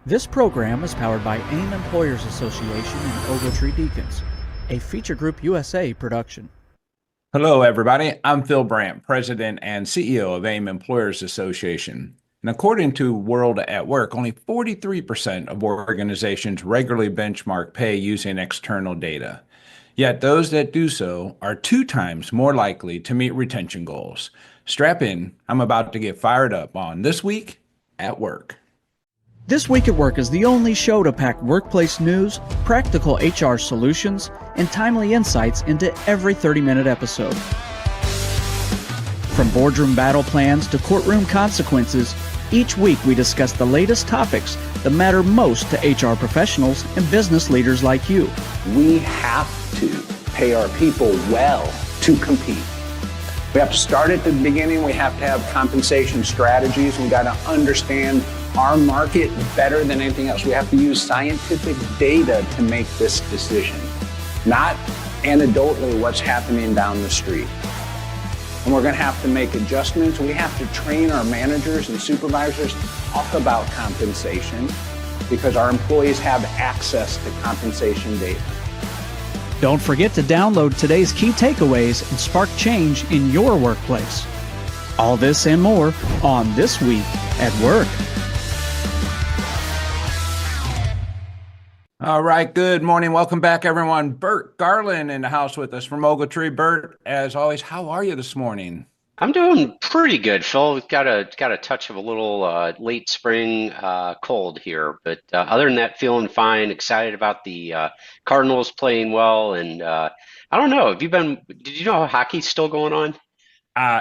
This program is powered by AIM Employers Association and Ogletree Deacons, a Feature Group USA production. Hello, everybody. I'm Phil Brandt, President and CEO of AIM Employers Association. And according to World at Work, only 43% of organizations regularly benchmark pay using external data. Yet those that do so are 2 times more likely to meet retention goals. Strap in. I'm about to get fired up on This Week at Work. This Week at Work is the only show to pack workplace news, practical HR solutions, and timely insights into every 30-minute episode. From boardroom battle plans to courtroom consequences, each week we discuss the latest topics that matter most to HR professionals and business leaders like you. We have to pay our people well to compete. We have to start at the beginning. We have to have compensation strategies. We got to understand our market better than anything else. We have to use scientific data to make this decision, not anecdotally what's happening down the street. And we're going to have to make adjustments. We have to train our managers and supervisors to talk about compensation because our employees have access to compensation data. Don't forget to download today's key takeaways and spark change in your workplace. All this and more on This Week at Work. All right, good morning. Welcome back, everyone. Burt Garland in the house with us from Ogletree. Burt, as always, how are you this morning? I'm doing pretty good, Phil. We've got a touch of a little late spring cold here, but other than that, feeling fine. Excited about the Cardinals playing well, and I don't know. Did you know hockey's still going on?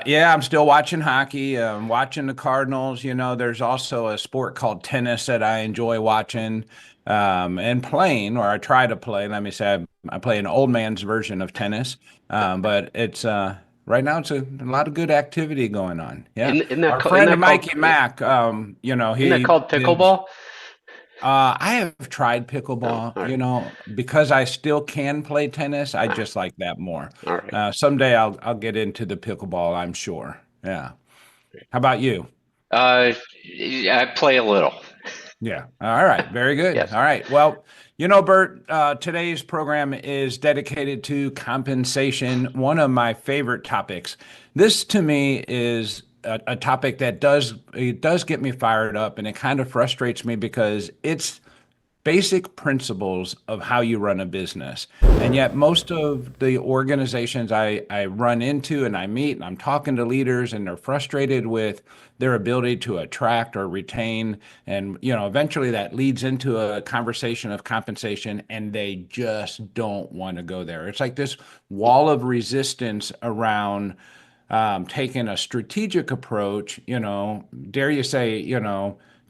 Yeah, I'm still watching hockey. Watching the Cardinals. You know, there's also a sport called tennis that I enjoy watching and playing, or I try to play. Let me say, I play an old man's version of tennis, but it's right now it's a lot of good activity going on. Yeah, our friend Mikey Mack, isn't that called pickleball? I have tried pickleball, Right. because I still can play tennis. I just like that more. All right. Someday I'll get into the pickleball, I'm sure. Yeah. How about you? I play a little. Yeah. All right. Very good. Yes. All right. Well, Burt, today's program is dedicated to compensation, one of my favorite topics. This to me is a topic that does get me fired up, and it kind of frustrates me because it's basic principles of how you run a business. And yet most of the organizations I run into and I meet, and I'm talking to leaders, and they're frustrated with their ability to attract or retain. And, eventually that leads into a conversation of compensation, and they just don't want to go there. It's like this wall of resistance around taking a strategic approach, dare you say,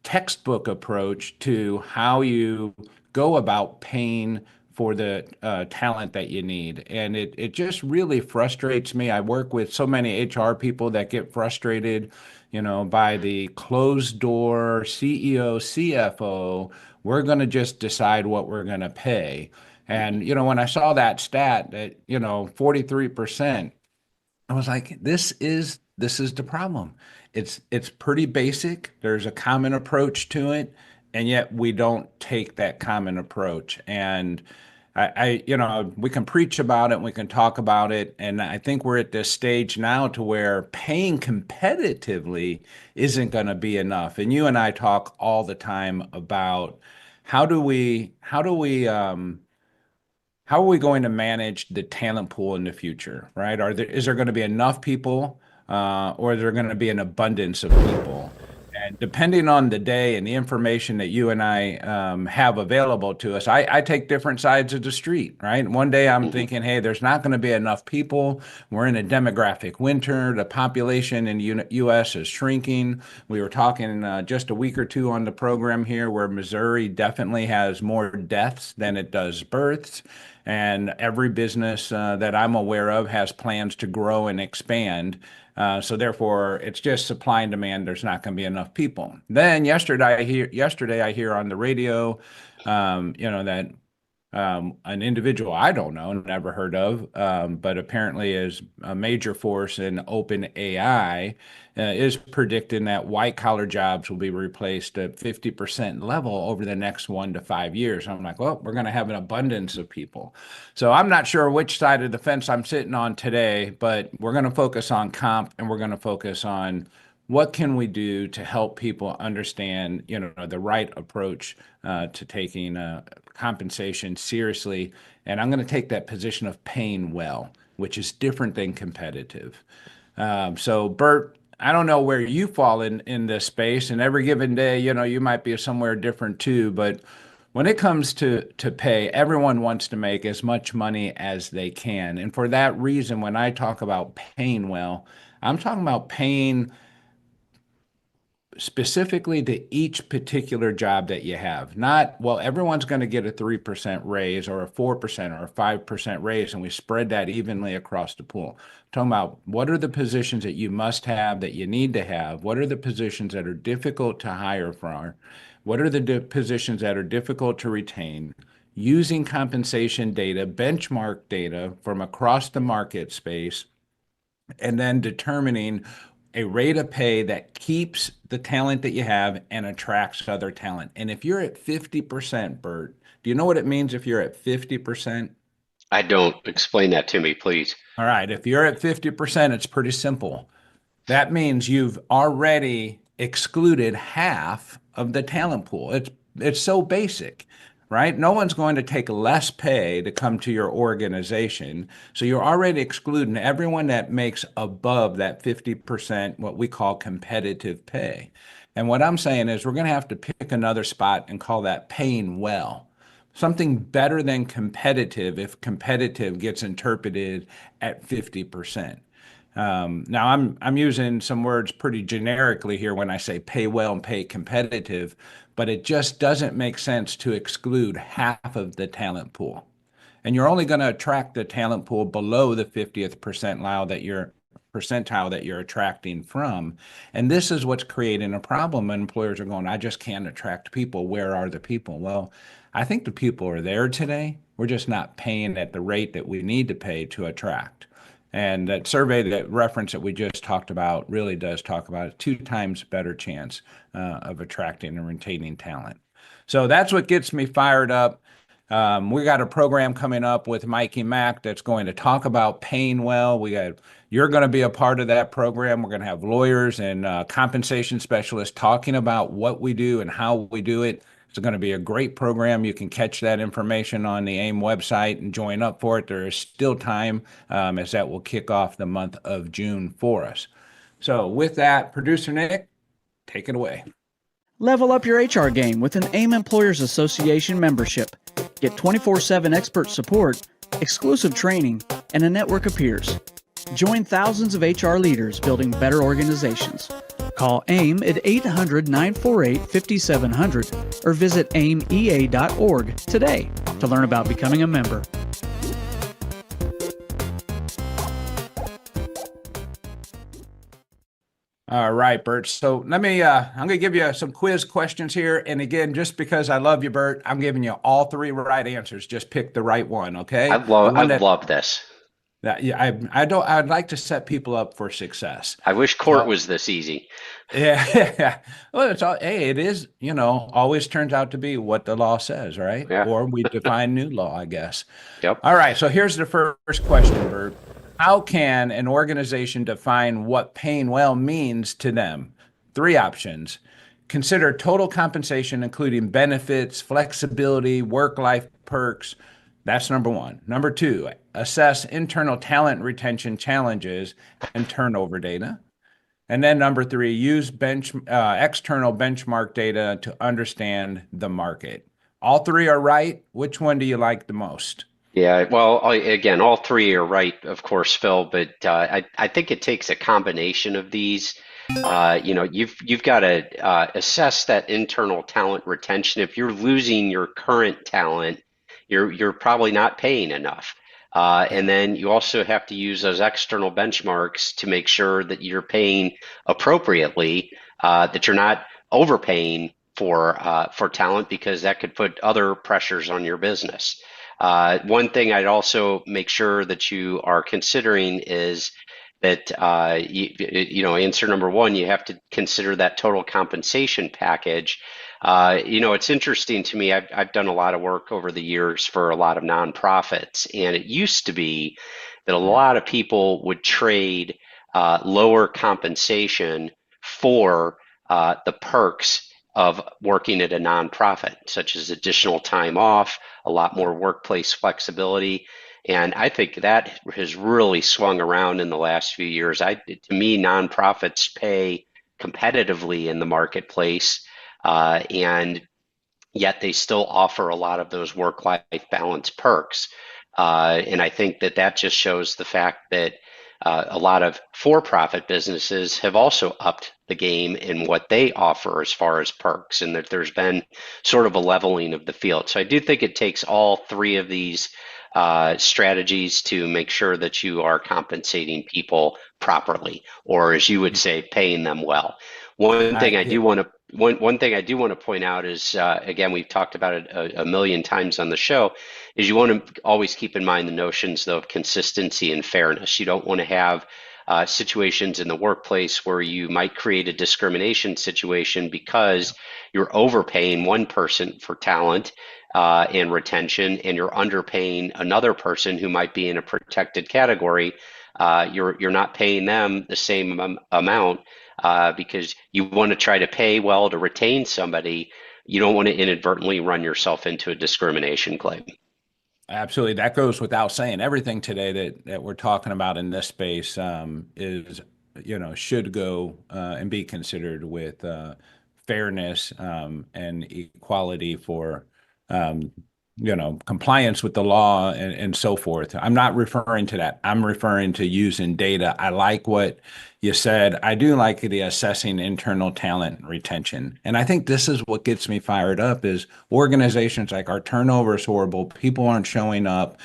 textbook approach to how you go about paying for the talent that you need. And it just really frustrates me. I work with so many HR people that get frustrated, by the closed door CEO, CFO. We're going to just decide what we're going to pay. And, when I saw that stat that, 43%, I was like, this is the problem. It's pretty basic. There's a common approach to it, and yet we don't take that common approach. And we can preach about it, and we can talk about it, and I think we're at this stage now to where paying competitively isn't going to be enough. And you and I talk all the time about how are we going to manage the talent pool in the future, right? Is there going to be enough people, or is there going to be an abundance of people? And depending on the day and the information that you and I have available to us, I take different sides of the street, right? One day I'm thinking, hey, there's not going to be enough people. We're in a demographic winter. The population in the U.S. is shrinking. We were talking just a week or two on the program here where Missouri definitely has more deaths than it does births. And every business that I'm aware of has plans to grow and expand. So therefore, it's just supply and demand. There's not going to be enough people. Then yesterday I hear on the radio, that an individual I don't know, never heard of, but apparently is a major force in open AI, is predicting that white collar jobs will be replaced at 50% level over the next 1 to 5 years. I'm like, well, we're going to have an abundance of people. So I'm not sure which side of the fence I'm sitting on today, but we're going to focus on comp, and we're going to focus on what can we do to help people understand, the right approach to taking compensation seriously. And I'm going to take that position of paying well, which is different than competitive. So Burt, I don't know where you fall in this space, and every given day, you might be somewhere different too. But when it comes to pay, everyone wants to make as much money as they can. And for that reason, when I talk about paying well, I'm talking about paying specifically to each particular job that you have. Not, well, everyone's going to get a 3% raise or a 4% or a 5% raise, and we spread that evenly across the pool. I'm talking about what are the positions that you must have, that you need to have? What are the positions that are difficult to hire for? What are the positions that are difficult to retain? Using compensation data, benchmark data from across the market space, and then determining a rate of pay that keeps the talent that you have and attracts other talent. And if you're at 50%, Burt, do you know what it means if you're at 50%? I don't. Explain that to me, please. All right, if you're at 50%, it's pretty simple. That means you've already excluded half of the talent pool. It's so basic, right? No one's going to take less pay to come to your organization. So you're already excluding everyone that makes above that 50%, what we call competitive pay. And what I'm saying is we're going to have to pick another spot and call that paying well. Something better than competitive if competitive gets interpreted at 50%. Now I'm using some words pretty generically here when I say pay well and pay competitive, but it just doesn't make sense to exclude half of the talent pool. And you're only going to attract the talent pool below the 50th percentile that you're attracting from. And this is what's creating a problem. Employers are going, I just can't attract people. Where are the people? Well, I think the people are there today. We're just not paying at the rate that we need to pay to attract. And that survey, that reference that we just talked about, really does talk about a 2 times better chance of attracting and retaining talent. So that's what gets me fired up. We got a program coming up with Mikey Mack that's going to talk about paying well. You're going to be a part of that program. We're going to have lawyers and compensation specialists talking about what we do and how we do it. It's going to be a great program. You can catch that information on the AIM website and join up for it. There is still time, as that will kick off the month of June for us. So with that, Producer Nick, take it away. Level up your HR game with an AIM Employers Association membership. Get 24/7 expert support, exclusive training, and a network of peers. Join thousands of HR leaders building better organizations. Call AIM at 800-948-5700 or visit aimea.org today to learn about becoming a member. All right, Burt. So I'm going to give you some quiz questions here. And again, just because I love you, Burt, I'm giving you all 3 right answers. Just pick the right one, okay? I love this. I'd like to set people up for success. I wish court was this easy. Yeah. Well, it is, always turns out to be what the law says, right? Yeah. Or we define new law, I guess. Yep. All right. So here's the first question, Burt. How can an organization define what paying well means to them? 3 options. Consider total compensation, including benefits, flexibility, work-life perks. That's number 1. Number 2, assess internal talent retention challenges and turnover data. And then number 3, use external benchmark data to understand the market. All 3 are right. Which one do you like the most? Yeah, well, again, all 3 are right, of course, Phil, but I think it takes a combination of these. You've got to assess that internal talent retention. If you're losing your current talent, you're probably not paying enough. And then you also have to use those external benchmarks to make sure that you're paying appropriately, that you're not overpaying for talent, because that could put other pressures on your business. One thing I'd also make sure that you are considering is that, answer number one, you have to consider that total compensation package. It's interesting to me. I've done a lot of work over the years for a lot of nonprofits, and it used to be that a lot of people would trade lower compensation for the perks of working at a nonprofit, such as additional time off, a lot more workplace flexibility. And I think that has really swung around in the last few years. To me, nonprofits pay competitively in the marketplace, and yet they still offer a lot of those work-life balance perks. And I think that just shows the fact that a lot of for-profit businesses have also upped the game in what they offer as far as perks, and that there's been sort of a leveling of the field. So I do think it takes all three of these strategies to make sure that you are compensating people properly, or as you would say, paying them well. One thing I do want to point out is, again, we've talked about it a million times on the show, is you want to always keep in mind the notions, though, of consistency and fairness. You don't want to have situations in the workplace where you might create a discrimination situation because you're overpaying one person for talent and retention, and you're underpaying another person who might be in a protected category. You're not paying them the same amount because you want to try to pay well to retain somebody. You don't want to inadvertently run yourself into a discrimination claim. Absolutely. That goes without saying. Everything today that we're talking about in this space is, should go and be considered with fairness and equality for, compliance with the law and so forth. I'm not referring to that. I'm referring to using data. I like what you said. I do like the assessing internal talent retention. And I think this is what gets me fired up is organizations like our turnover is horrible. People aren't showing up.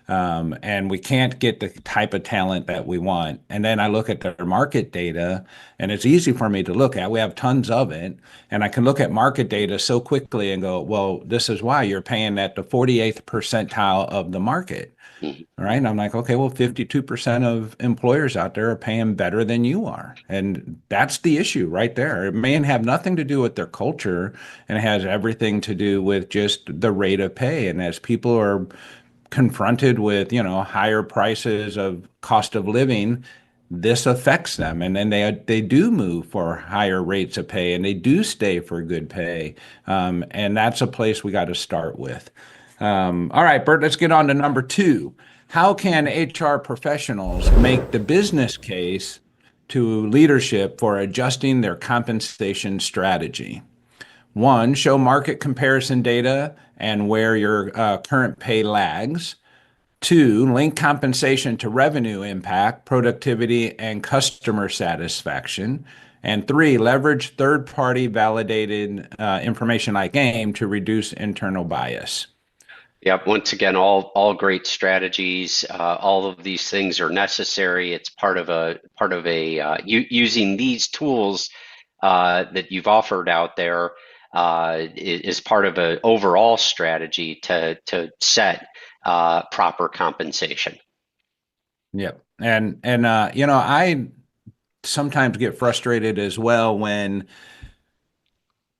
And we can't get the type of talent that we want. And then I look at their market data, and it's easy for me to look at. We have tons of it, and I can look at market data so quickly and go, well, this is why you're paying at the 48th percentile of the market. Right. And I'm like, okay, well, 52% of employers out there are paying better than you are. And that's the issue right there. It may have nothing to do with their culture, and it has everything to do with just the rate of pay. And as people are confronted with, higher prices of cost of living, this affects them. And then they do move for higher rates of pay, and they do stay for good pay. And that's a place we got to start with. All right, Burt, let's get on to number 2. How can HR professionals make the business case to leadership for adjusting their compensation strategy? 1, show market comparison data and where your current pay lags. 2, link compensation to revenue impact, productivity, and customer satisfaction. And 3, leverage third-party validated information like AAIM to reduce internal bias. Yep. Once again, all great strategies. All of these things are necessary. It's part of using these tools that you've offered out there is part of an overall strategy to set proper compensation. Yep. And I sometimes get frustrated as well when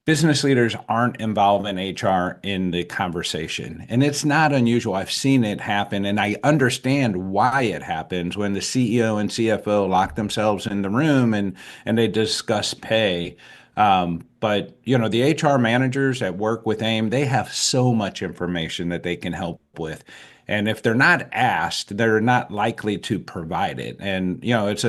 business leaders aren't involved in HR in the conversation. And it's not unusual. I've seen it happen, and I understand why it happens when the CEO and CFO lock themselves in the room and they discuss pay. But the HR managers that work with AIM, they have so much information that they can help with. And if they're not asked, they're not likely to provide it. And, it's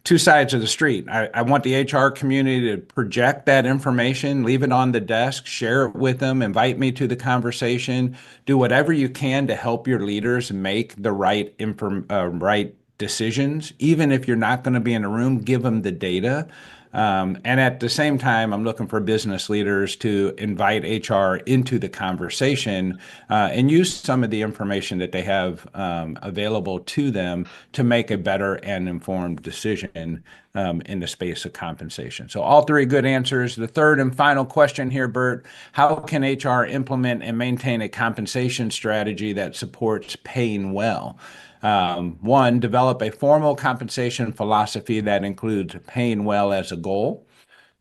two sides of the street. I want the HR community to project that information, leave it on the desk, share it with them, invite me to the conversation, do whatever you can to help your leaders make the right decisions. Even if you're not going to be in a room, give them the data. And at the same time, I'm looking for business leaders to invite HR into the conversation and use some of the information that they have available to them to make a better and informed decision in the space of compensation. So all three good answers. The third and final question here, Burt, how can HR implement and maintain a compensation strategy that supports paying well? One, develop a formal compensation philosophy that includes paying well as a goal.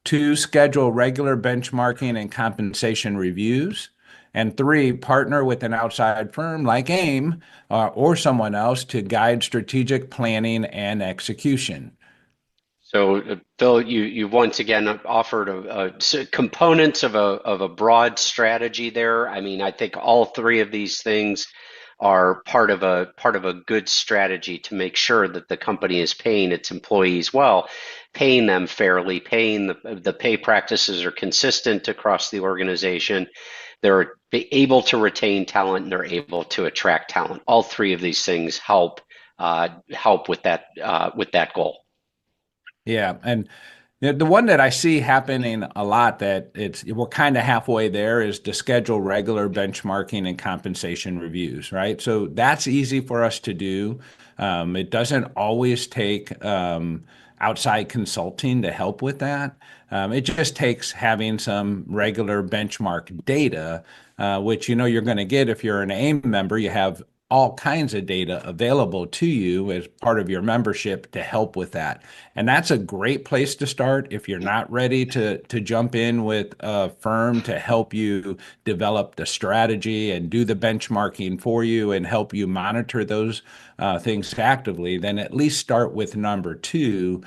Two, schedule regular benchmarking and compensation reviews. And three, partner with an outside firm like AAIM or someone else to guide strategic planning and execution. So, Phil, you've once again offered components of a broad strategy there. I mean, I think all three of these things are part of a good strategy to make sure that the company is paying its employees well, paying them fairly, paying the pay practices are consistent across the organization. They're able to retain talent and they're able to attract talent. All three of these things help with that goal. Yeah, and the one that I see happening a lot that we're kind of halfway there is to schedule regular benchmarking and compensation reviews, right? So that's easy for us to do. It doesn't always take outside consulting to help with that. It just takes having some regular benchmark data, which you're going to get if you're an AIM member. You have all kinds of data available to you as part of your membership to help with that. And that's a great place to start if you're not ready to jump in with a firm to help you develop the strategy and do the benchmarking for you and help you monitor those things actively. Then at least start with number two,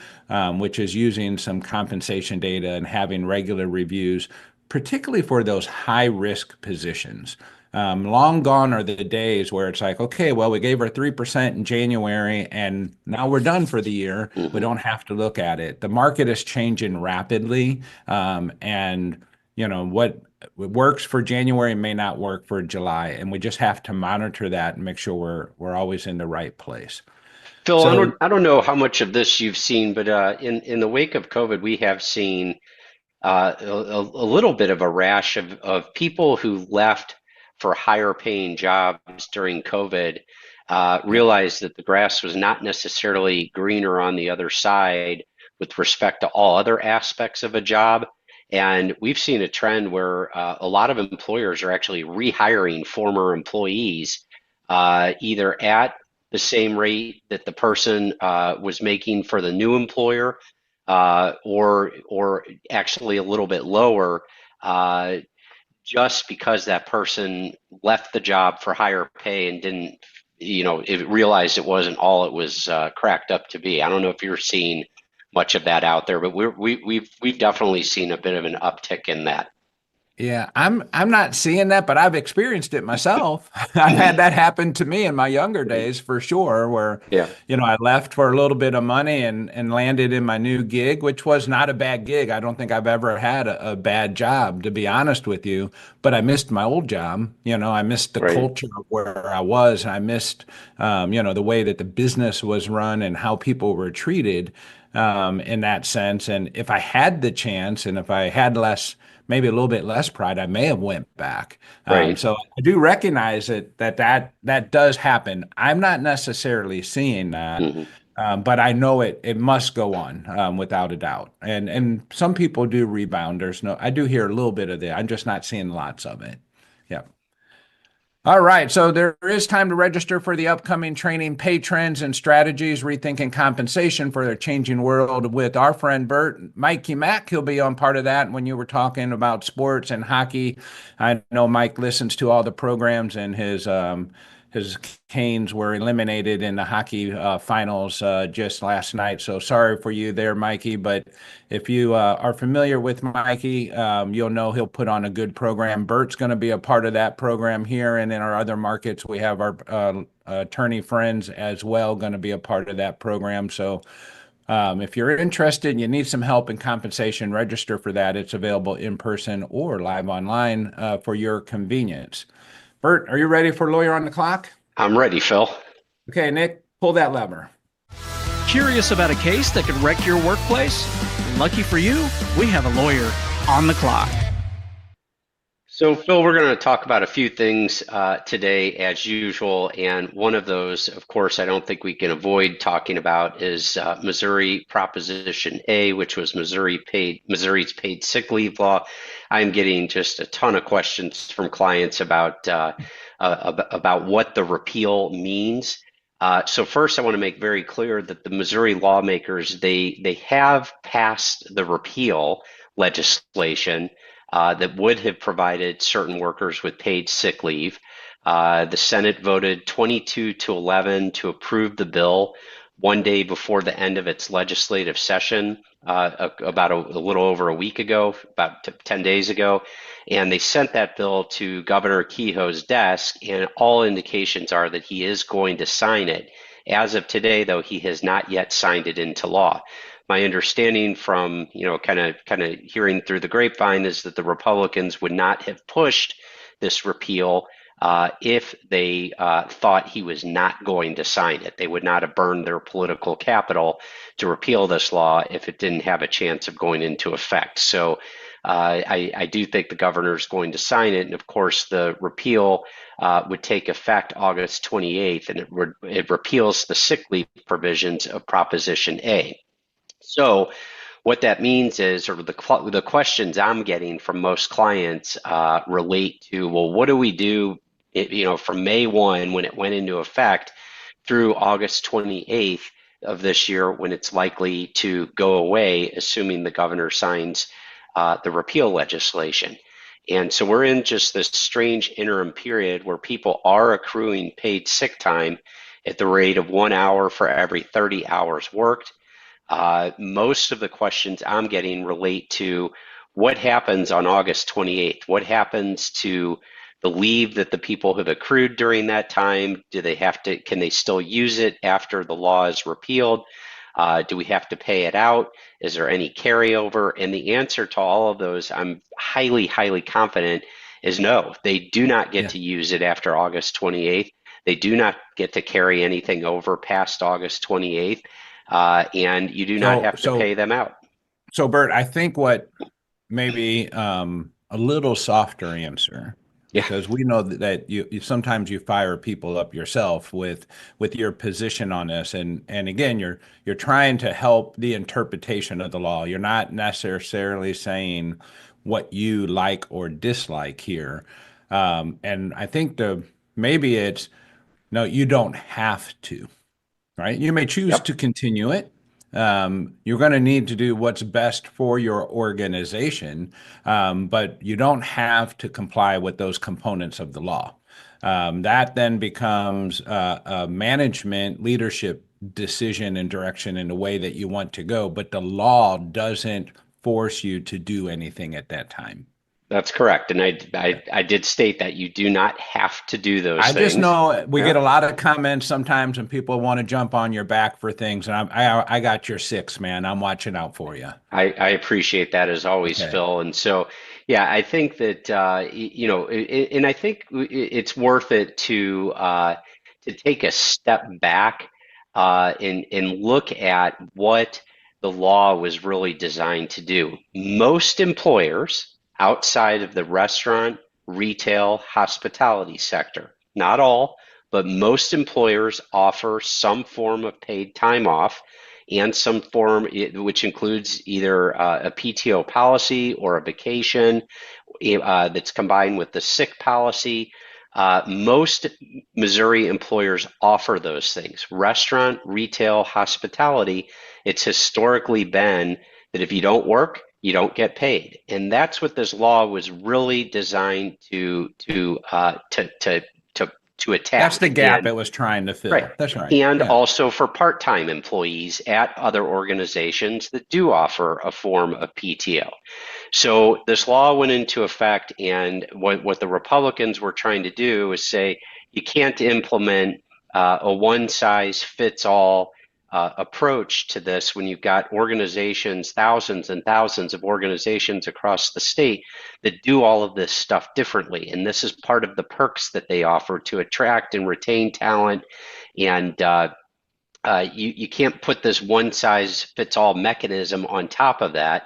which is using some compensation data and having regular reviews, particularly for those high risk positions. Long gone are the days where it's like, okay, well, we gave her 3% in January and now we're done for the year. We don't have to look at it. The market is changing rapidly. And what works for January may not work for July. And we just have to monitor that and make sure we're always in the right place. Phil, So, I don't know how much of this you've seen, but in the wake of COVID, we have seen a little bit of a rash of people who left for higher paying jobs during COVID, realized that the grass was not necessarily greener on the other side with respect to all other aspects of a job. And we've seen a trend where a lot of employers are actually rehiring former employees, either at the same rate that the person was making for the new employer, or actually a little bit lower, just because that person left the job for higher pay and didn't, it realized it wasn't all it was cracked up to be. I don't know if you're seeing much of that out there, but we've definitely seen a bit of an uptick in that. yeah, I'm not seeing that, but I've experienced it myself. I've had that happen to me in my younger days for sure, where Yeah. I left for a little bit of money and landed in my new gig, which was not a bad gig. I don't think I've ever had a bad job, to be honest with you, but I missed my old job. I missed the Right. culture of where I was, and I missed the way that the business was run and how people were treated in that sense. And if I had the chance and if I had maybe a little bit less pride, I may have went back. Right. So I do recognize that does happen. I'm not necessarily seeing that, but I know it must go on without a doubt. And some people do rebound. I do hear a little bit of that. I'm just not seeing lots of it. Yeah. All right, so there is time to register for the upcoming training, Pay Trends and Strategies, Rethinking Compensation for a Changing World with our friend Burt. Mikey Mack, he'll be on part of that. When you were talking about sports and hockey, I know Mike listens to all the programs, and his Canes were eliminated in the hockey finals just last night. So sorry for you there, Mikey. But if you are familiar with Mikey, you'll know he'll put on a good program. Burt's going to be a part of that program here. And in our other markets, we have our attorney friends as well going to be a part of that program. So if you're interested and you need some help in compensation, register for that. It's available in person or live online for your convenience. Burt, are you ready for Lawyer on the Clock? I'm ready, Phil. Okay, Nick, pull that lever. Curious about a case that could wreck your workplace? Lucky for you, we have a lawyer on the clock. So, Phil, we're going to talk about a few things today, as usual. And one of those, of course, I don't think we can avoid talking about is Missouri Proposition A, which was Missouri's paid sick leave law. I'm getting just a ton of questions from clients about what the repeal means. So first, I want to make very clear that the Missouri lawmakers, they have passed the repeal legislation that would have provided certain workers with paid sick leave. The Senate voted 22-11 to approve the bill one day before the end of its legislative session, about a little over a week ago, about 10 days ago. And they sent that bill to Governor Kehoe's desk, and all indications are that he is going to sign it. As of today, though, he has not yet signed it into law. My understanding from, kind of hearing through the grapevine is that the Republicans would not have pushed this repeal if they thought he was not going to sign it. They would not have burned their political capital to repeal this law if it didn't have a chance of going into effect. So I do think the governor is going to sign it. And of course, the repeal would take effect August 28th, and it repeals the sick leave provisions of Proposition A. So what that means is, or the questions I'm getting from most clients relate to, well, what do we do, from May 1 when it went into effect through August 28th of this year when it's likely to go away, assuming the governor signs the repeal legislation. And so we're in just this strange interim period where people are accruing paid sick time at the rate of 1 hour for every 30 hours worked. Most of the questions I'm getting relate to what happens on August 28th. What happens to the leave that the people have accrued during that time? Can they still use it after the law is repealed? Do we have to pay it out? Is there any carryover? And the answer to all of those, I'm highly, highly confident, is no. They do not get to use it after August 28th. They do not get to carry anything over past August 28th. And you do not have to pay them out. So, Burt, I think what maybe a little softer answer, because we know that you sometimes you fire people up yourself with your position on this, and again, you're trying to help the interpretation of the law. You're not necessarily saying what you like or dislike here, and I think maybe it's no, you don't have to. Right? You may choose to continue it. You're going to need to do what's best for your organization, but you don't have to comply with those components of the law. That then becomes a management leadership decision and direction in the way that you want to go, but the law doesn't force you to do anything at that time. That's correct. And I did state that you do not have to do those things. I just know we get a lot of comments sometimes and people want to jump on your back for things. And I got your six, man. I'm watching out for you. I appreciate that as always, Phil. And so, yeah, I think that, and I think it's worth it to take a step back and look at what the law was really designed to do. Most employers outside of the restaurant, retail, hospitality sector, not all, but most employers offer some form of paid time off and some form, which includes either a PTO policy or a vacation that's combined with the sick policy. Most Missouri employers offer those things. Restaurant, retail, hospitality, it's historically been that if you don't work, you don't get paid. And that's what this law was really designed to attack. That's the gap it was trying to fill. Right. That's right. And also for part-time employees at other organizations that do offer a form of PTO. So this law went into effect, and what the Republicans were trying to do is say you can't implement a one-size-fits-all approach to this when you've got organizations, thousands and thousands of organizations across the state that do all of this stuff differently. And this is part of the perks that they offer to attract and retain talent and you can't put this one size fits all mechanism on top of that.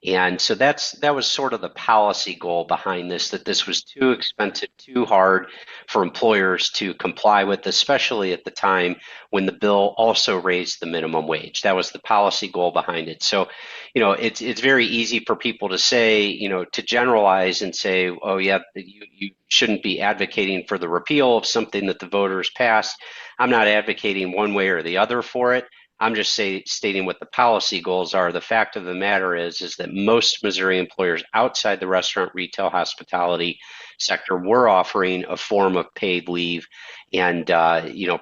And so that was sort of the policy goal behind this, that this was too expensive, too hard for employers to comply with, especially at the time when the bill also raised the minimum wage. That was the policy goal behind it. So, it's very easy for people to say, to generalize and say, oh yeah, you shouldn't be advocating for the repeal of something that the voters passed. I'm not advocating one way or the other for it. I'm just stating what the policy goals are. The fact of the matter is that most Missouri employers outside the restaurant, retail, hospitality sector were offering a form of paid leave, and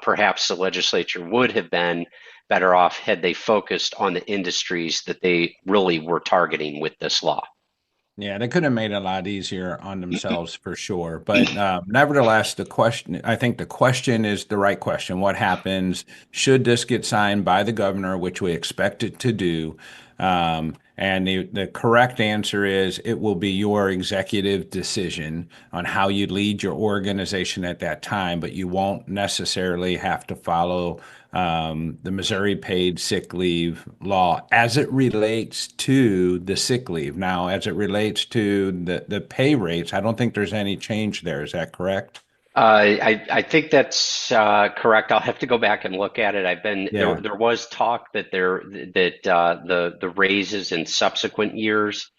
perhaps the legislature would have been better off had they focused on the industries that they really were targeting with this law. Yeah, they could have made it a lot easier on themselves for sure. But nevertheless, I think the question is the right question. What happens should this get signed by the governor, which we expect it to do? And the correct answer is it will be your executive decision on how you lead your organization at that time, but you won't necessarily have to follow the Missouri paid sick leave law as it relates to the sick leave. Now, as it relates to the pay rates, I don't think there's any change there. Is that correct? I think that's correct. I'll have to go back and look at it. Yeah. There was talk that the raises in subsequent years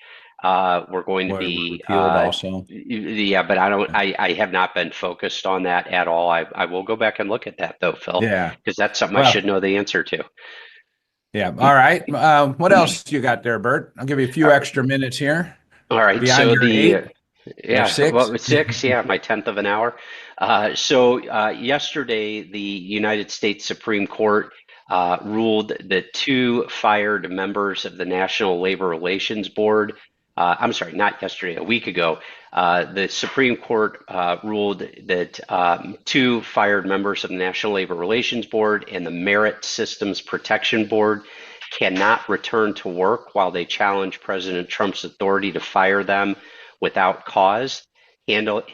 were going to Were be repealed also. yeah, but I have not been focused on that at all. I will go back and look at that though, Phil, Yeah. because that's something I should Well, know the answer to. yeah. All right. What else you got there, Bert? I'll give you a few extra minutes here. All right, Beyond so your the 8 or yeah, 6? well, 6, yeah, my tenth of an hour. Yesterday, the United States Supreme Court ruled that two fired members of the National Labor Relations Board, I'm sorry, not yesterday, a week ago, the Supreme Court ruled that two fired members of the National Labor Relations Board and the Merit Systems Protection Board cannot return to work while they challenge President Trump's authority to fire them without cause,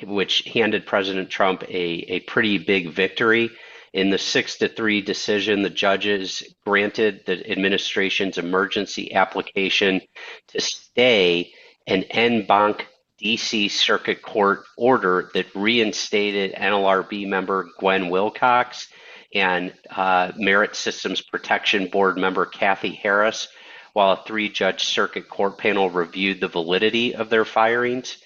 which handed President Trump a pretty big victory. In the 6-3 decision, the judges granted the administration's emergency application to stay an en banc DC Circuit Court order that reinstated NLRB member Gwen Wilcox and Merit Systems Protection Board member Kathy Harris, while a 3-judge circuit court panel reviewed the validity of their firings.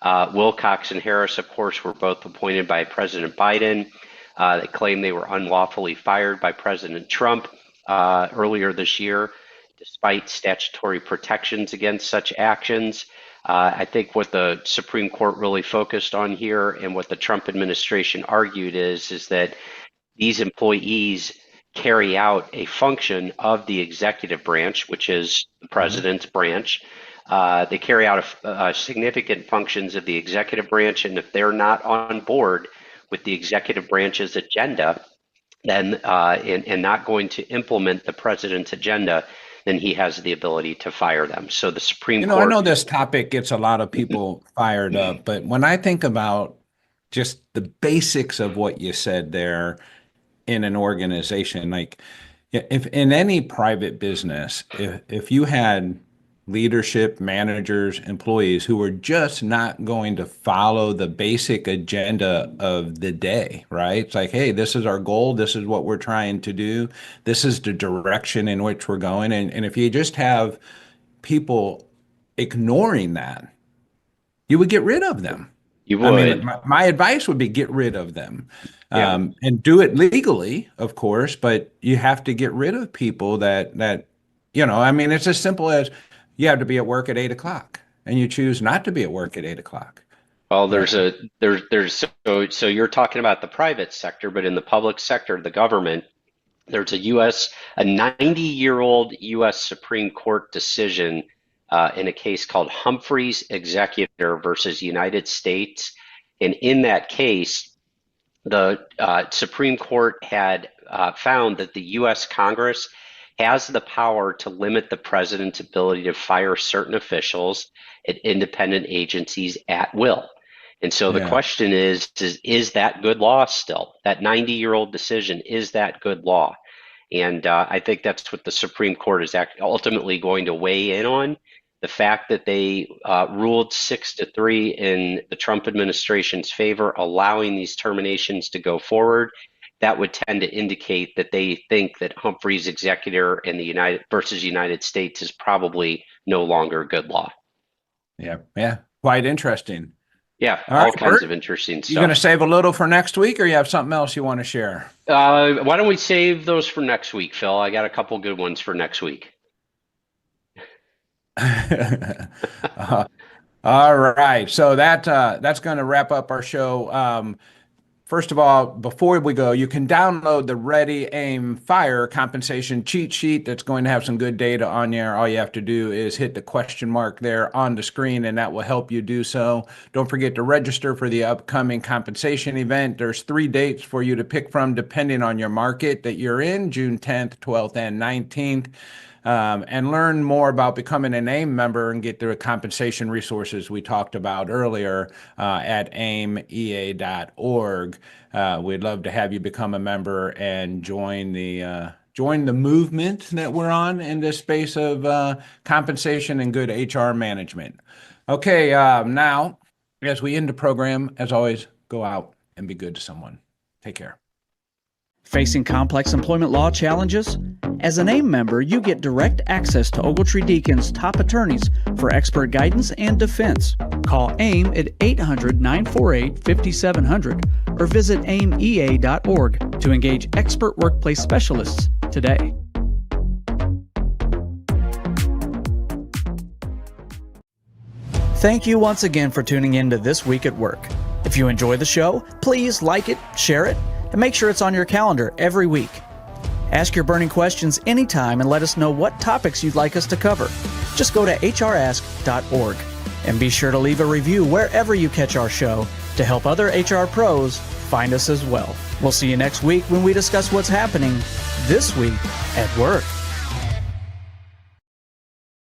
Wilcox and Harris, of course, were both appointed by President Biden. They claimed they were unlawfully fired by President Trump earlier this year, despite statutory protections against such actions. I think what the Supreme Court really focused on here and what the Trump administration argued is that these employees carry out a function of the executive branch, which is the president's branch. They carry out significant functions of the executive branch, and if they're not on board with the executive branch's agenda, then and not going to implement the president's agenda, then he has the ability to fire them. So the Supreme Court. I know this topic gets a lot of people fired up, but when I think about just the basics of what you said there in an organization, like if in any private business, if you had leadership, managers, employees who were just not going to follow the basic agenda of the day, right? It's like, hey, this is our goal. This is what we're trying to do. This is the direction in which we're going. And if you just have people ignoring that, you would get rid of them. You would. I mean, my advice would be get rid of them, Yeah. and do it legally, of course, but you have to get rid of people that, I mean, it's as simple as you have to be at work at 8 o'clock and you choose not to be at work at 8 o'clock. Well, so you're talking about the private sector, but in the public sector, the government, there's a 90-year-old U.S. Supreme Court decision in a case called Humphreys Executor versus United States. And in that case, the Supreme Court had found that the U.S. Congress has the power to limit the president's ability to fire certain officials at independent agencies at will. And so the question is that good law still? That 90-year-old decision, is that good law? And I think that's what the Supreme Court is ultimately going to weigh in on. The fact that they ruled 6-3 in the Trump administration's favor, allowing these terminations to go forward, that would tend to indicate that they think that Humphrey's executor in the United States is probably no longer good law. Yeah, quite interesting. Yeah, all kinds Burt, of interesting stuff. You going to save a little for next week, or you have something else you want to share? Why don't we save those for next week, Phil? I got a couple good ones for next week. All right, so that's going to wrap up our show. First of all, before we go, you can download the Ready, Aim, Fire compensation cheat sheet that's going to have some good data on there. All you have to do is hit the question mark there on the screen, and that will help you do so. Don't forget to register for the upcoming compensation event. There's 3 dates for you to pick from depending on your market that you're in, June 10th, 12th, and 19th. And learn more about becoming an AIM member and get the compensation resources we talked about earlier at aimea.org. We'd love to have you become a member and join the movement that we're on in this space of compensation and good HR management. Okay, now, as we end the program, as always, go out and be good to someone. Take care. Facing complex employment law challenges? As an AIM member, you get direct access to Ogletree Deacon's top attorneys for expert guidance and defense. Call AIM at 800-948-5700 or visit aimea.org to engage expert workplace specialists today. Thank you once again for tuning in to This Week at Work. If you enjoy the show, please like it, share it, and make sure it's on your calendar every week. Ask your burning questions anytime and let us know what topics you'd like us to cover. Just go to hrask.org and be sure to leave a review wherever you catch our show to help other HR pros find us as well. We'll see you next week when we discuss what's happening this week at work.